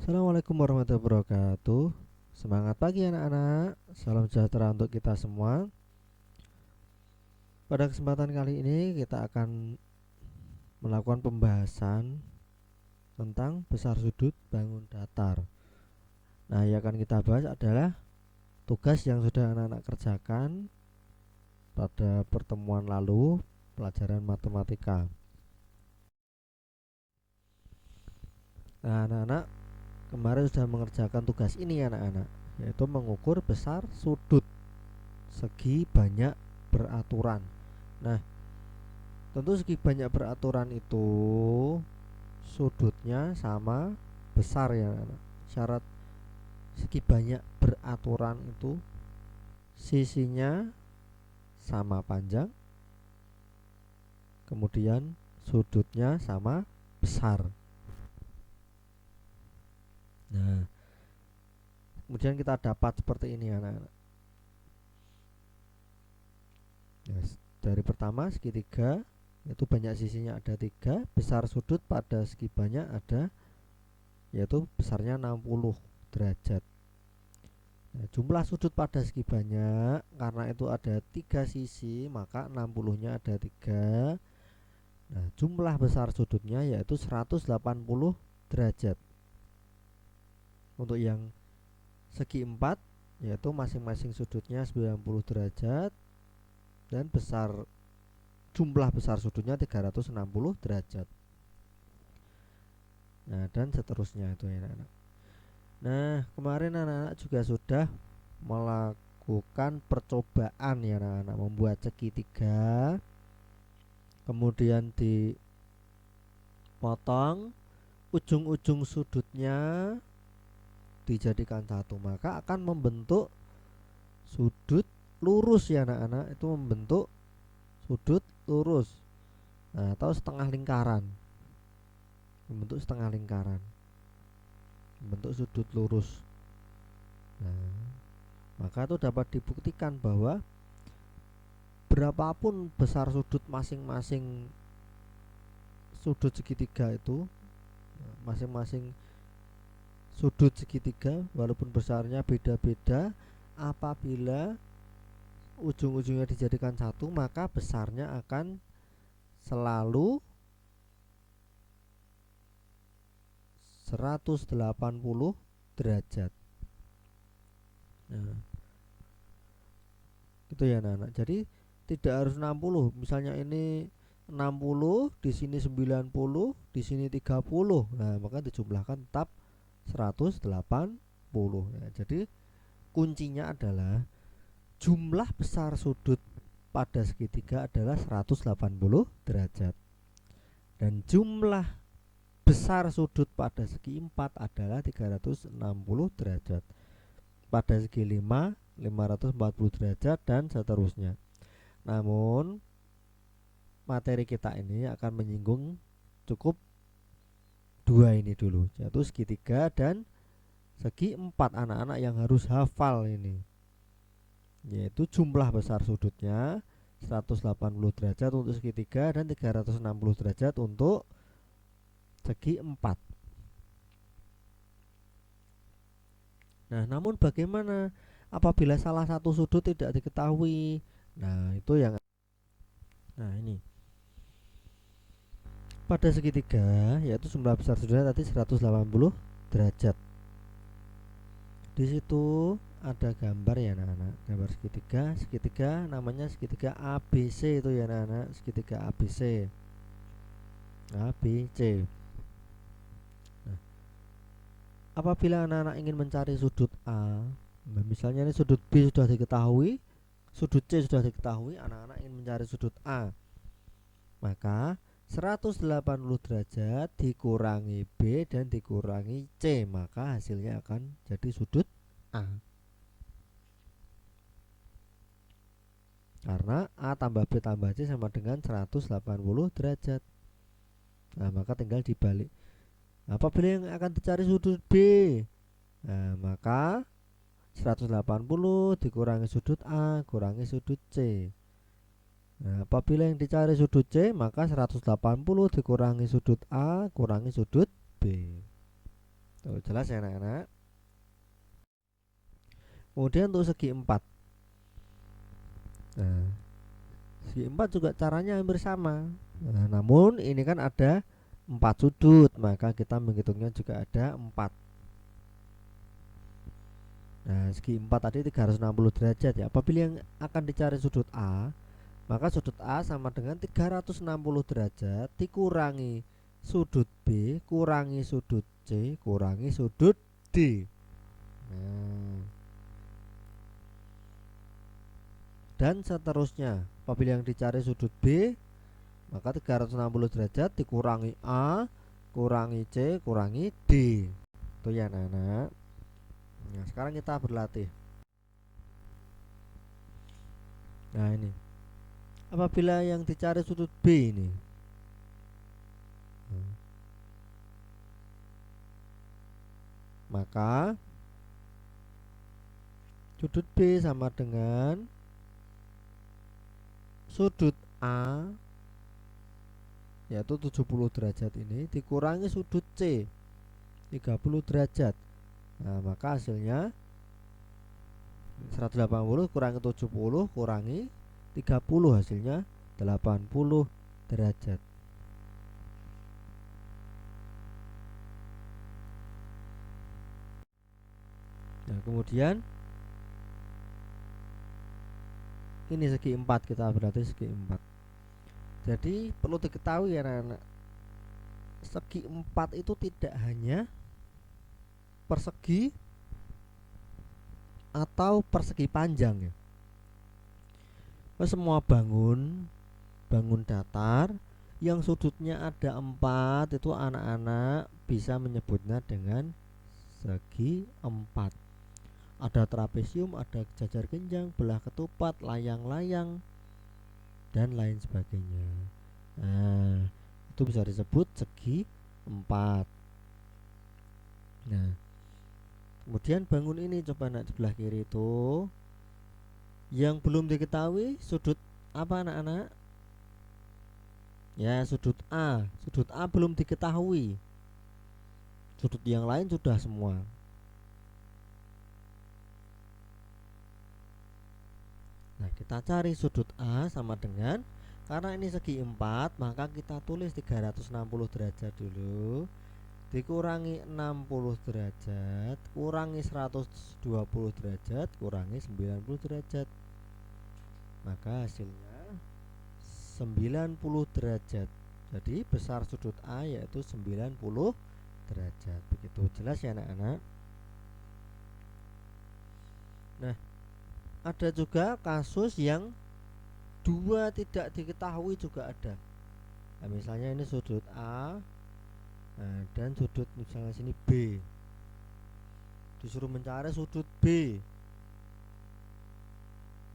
Assalamualaikum warahmatullahi wabarakatuh. Semangat pagi anak-anak. Salam sejahtera untuk kita semua. Pada kesempatan kali ini kita akan melakukan pembahasan tentang besar sudut bangun datar. Nah, yang akan kita bahas adalah tugas yang sudah anak-anak kerjakan pada pertemuan lalu, pelajaran matematika. Nah, anak-anak kemarin sudah mengerjakan tugas ini anak-anak, yaitu mengukur besar sudut segi banyak beraturan. Nah, tentu segi banyak beraturan itu sudutnya sama besar ya anak. Syarat segi banyak beraturan itu sisinya sama panjang, kemudian sudutnya sama besar. Nah, kemudian kita dapat seperti ini anak-anak. Yes. Dari pertama segitiga, yaitu banyak sisinya ada 3, besar sudut pada segi banyak ada, yaitu besarnya 60 derajat. Nah, jumlah sudut pada segi banyak, karena itu ada 3 sisi, maka 60-nya ada 3. Nah, jumlah besar sudutnya yaitu 180 derajat. Untuk yang segi 4, yaitu masing-masing sudutnya 90 derajat, dan jumlah besar sudutnya 360 derajat. Nah, dan seterusnya itu ya anak-anak. Nah, kemarin anak-anak juga sudah melakukan percobaan ya anak-anak, membuat segitiga, kemudian dipotong, ujung-ujung sudutnya dijadikan satu, maka akan membentuk sudut lurus ya anak-anak. Itu membentuk sudut lurus, nah, atau setengah lingkaran, membentuk setengah lingkaran, membentuk sudut lurus. Nah, maka itu dapat dibuktikan bahwa berapapun besar sudut masing-masing sudut segitiga itu, masing-masing sudut segitiga walaupun besarnya beda-beda, apabila ujung-ujungnya dijadikan satu, maka besarnya akan selalu 180 derajat. Nah, itu ya anak-anak. Jadi tidak harus 60. Misalnya ini 60, di sini 90, di sini 30. Nah, maka dijumlahkan tetap 180 ya. Jadi kuncinya adalah jumlah besar sudut pada segitiga adalah 180 derajat, dan jumlah besar sudut pada segi 4 adalah 360 derajat, pada segi 5 540 derajat, dan seterusnya. Namun materi kita ini akan menyinggung cukup 2 ini dulu, yaitu segitiga dan segi 4 anak-anak yang harus hafal ini, yaitu jumlah besar sudutnya 180 derajat untuk segitiga dan 360 derajat untuk segi 4. Nah, namun bagaimana apabila salah satu sudut tidak diketahui? Nah, itu yang ini pada segitiga, yaitu jumlah besar sudutnya tadi 180 derajat. Di situ ada gambar ya anak-anak, gambar segitiga namanya segitiga ABC itu ya anak-anak, segitiga ABC. Nah, apabila anak-anak ingin mencari sudut A, misalnya ini sudut B sudah diketahui, sudut C sudah diketahui, anak-anak ingin mencari sudut A, maka 180 derajat dikurangi B dan dikurangi C, maka hasilnya akan jadi sudut A. Karena A tambah B tambah C sama dengan 180 derajat. Nah, maka tinggal dibalik. Apabila yang akan dicari sudut B, nah, maka 180 dikurangi sudut A kurangi sudut C. Nah, apabila yang dicari sudut C, maka 180 dikurangi sudut A kurangi sudut B. Tuh, jelas ya anak-anak. Kemudian untuk segi 4. Nah, segi 4 juga caranya hampir sama. Nah, namun ini kan ada 4 sudut, maka kita menghitungnya juga ada 4. Nah, segi 4 tadi 360 derajat ya. Apabila yang akan dicari sudut A, maka sudut A sama dengan 360 derajat dikurangi sudut B kurangi sudut C kurangi sudut D. Nah, dan seterusnya. Apabila yang dicari sudut B, maka 360 derajat dikurangi A kurangi C kurangi D. Itu ya anak-anak. Nah, sekarang kita berlatih. Nah, ini apabila yang dicari sudut B ini, maka sudut B sama dengan sudut A, yaitu 70 derajat ini dikurangi sudut C 30 derajat. Nah, maka hasilnya 180 kurangi 70 kurangi 30, hasilnya 80 derajat. Nah, kemudian ini segi 4, kita berarti segi 4. Jadi perlu diketahui ya anak-anak, segi 4 itu tidak hanya persegi atau persegi panjang ya. Semua bangun datar yang sudutnya ada 4 itu anak-anak bisa menyebutnya dengan segi 4. Ada trapesium, ada jajar genjang, belah ketupat, layang-layang, dan lain sebagainya. Nah, itu bisa disebut segi 4. Nah, kemudian bangun ini coba anak sebelah kiri itu yang belum diketahui sudut apa anak-anak? Ya, sudut A. Sudut A belum diketahui. Sudut yang lain sudah semua. Nah, kita cari sudut A sama dengan, karena ini segi 4, maka kita tulis 360 derajat dulu dikurangi 60 derajat kurangi 120 derajat kurangi 90 derajat, maka hasilnya 90 derajat. Jadi besar sudut A yaitu 90 derajat. Begitu, jelas ya anak-anak. Nah, ada juga kasus yang dua tidak diketahui juga ada. Nah, misalnya ini sudut A, nah, dan sudut misalnya sini B. Disuruh mencari sudut B.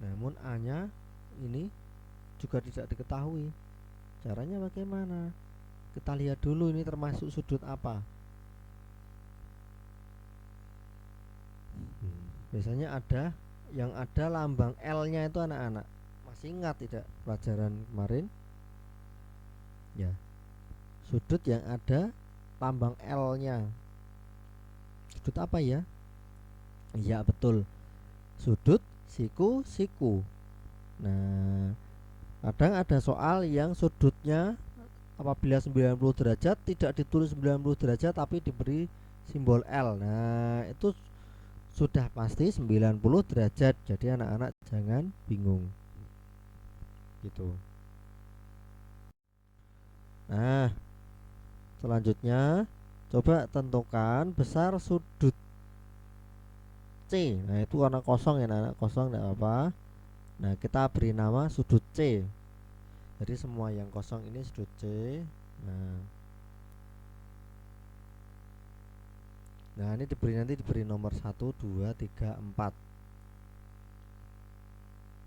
Namun A-nya ini juga tidak diketahui. Caranya bagaimana? Kita lihat dulu ini termasuk sudut apa. Biasanya ada yang ada lambang L-nya itu anak-anak. Masih ingat tidak pelajaran kemarin? Ya. Sudut yang ada lambang L-nya. Sudut apa ya? Iya, betul. Sudut siku-siku. Nah, kadang ada soal yang sudutnya apabila 90 derajat tidak ditulis 90 derajat tapi diberi simbol L. Nah, itu sudah pasti 90 derajat. Jadi anak-anak jangan bingung. Gitu. Nah, selanjutnya coba tentukan besar sudut C. Nah, itu warna kosong ya anak, kosong tidak apa. Nah, kita beri nama sudut C. Jadi semua yang kosong ini sudut C. Nah, ini nanti diberi nomor 1, 2, 3, 4.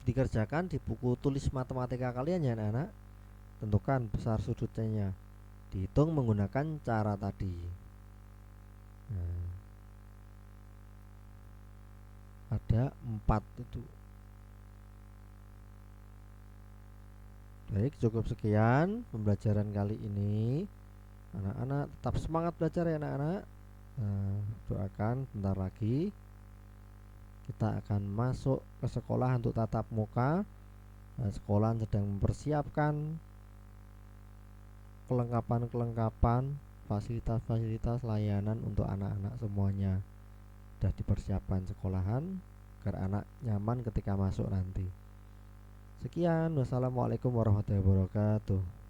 Dikerjakan di buku tulis matematika kalian ya anak-anak. Tentukan besar sudut C-nya. Dihitung menggunakan cara tadi. Nah, ada 4 itu. Baik, cukup sekian pembelajaran kali ini. Anak-anak tetap semangat belajar ya anak-anak. Doakan bentar lagi kita akan masuk ke sekolah untuk tatap muka. Sekolah sedang mempersiapkan kelengkapan fasilitas layanan untuk anak-anak semuanya. Sudah dipersiapkan sekolahan agar anak nyaman ketika masuk nanti. Sekian, wassalamualaikum warahmatullahi wabarakatuh.